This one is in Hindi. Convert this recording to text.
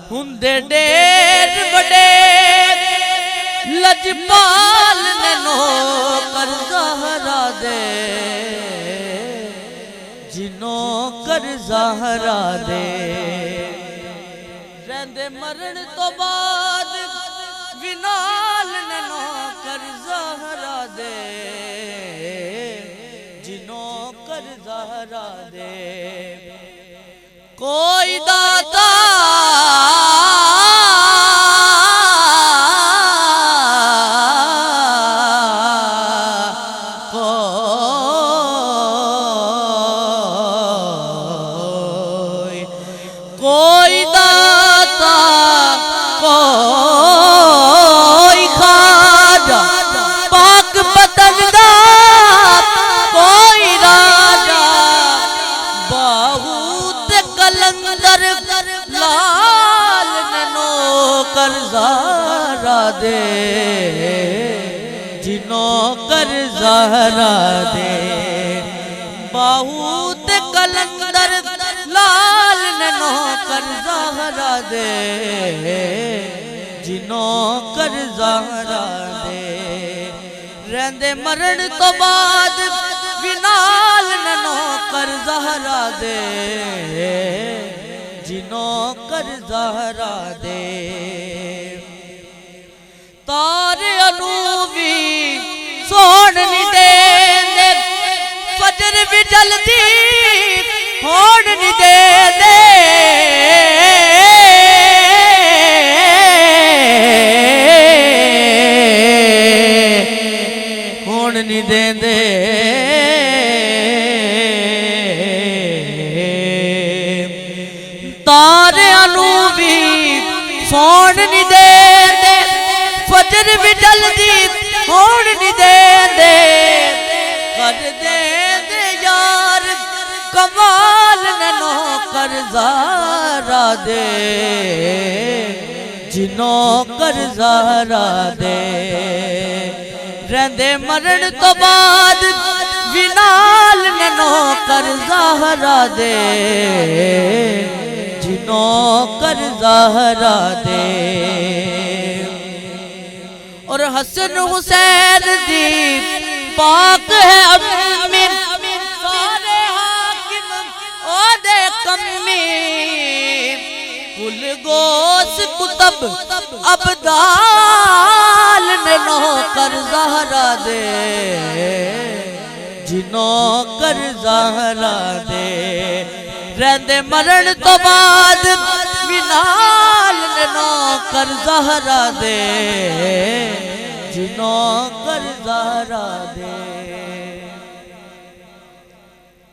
हुंदे डेर बड़े लजपाल ने नौकर ज़हरा दे, जिन्हों कर ज़हरा दे। रहंदे मरण तो बाद विनाल ने नौकर ज़हरा दे, जिन्हों कर ज़हरा दे। कोई दाता कोई दाता कोई खाजा पाक पतंगा, कोई राजा बहुत कलंदर लाल ने नौकर ज़हरा दे, जिन्हों कर ज़हरा दे। बहुत कलंदर लाल ने नौकर ज़हरा दे, जिन्हों कर ज़हरा दे। रहंदे मरण तो बाद विनाल ने नौकर ज़हरा दे, जिन्हों कर ज़हरा दे। तारे अनूवी सोन नहीं देंदे, फजर भी जल्दी होन नहीं दे दे। होन नहीं दे दे। तारे अनूवी सोन नहीं दे दे, फजर भी जल्दी होन नहीं दे दे। कर दे दे यार कमाल ने नौकर ज़हरा दे, जिन्हों कर ज़हरा दे। रहंदे मरण तो बाद विनाल ने नौकर ज़हरा दे, जिन्हों कर ज़हरा दे। और हसन हुसैन दी पाक है अम्मी, सारे हाकिम ओदे कम्मी। कुल गोस कुतब अब्दाल ने नौकर ज़हरा दे, जिन्हों कर ज़हरा दे। रहंदे मरण तो बाद विनाल ने नौकर ज़हरा दे, जिन्हों कर ज़हरा दे।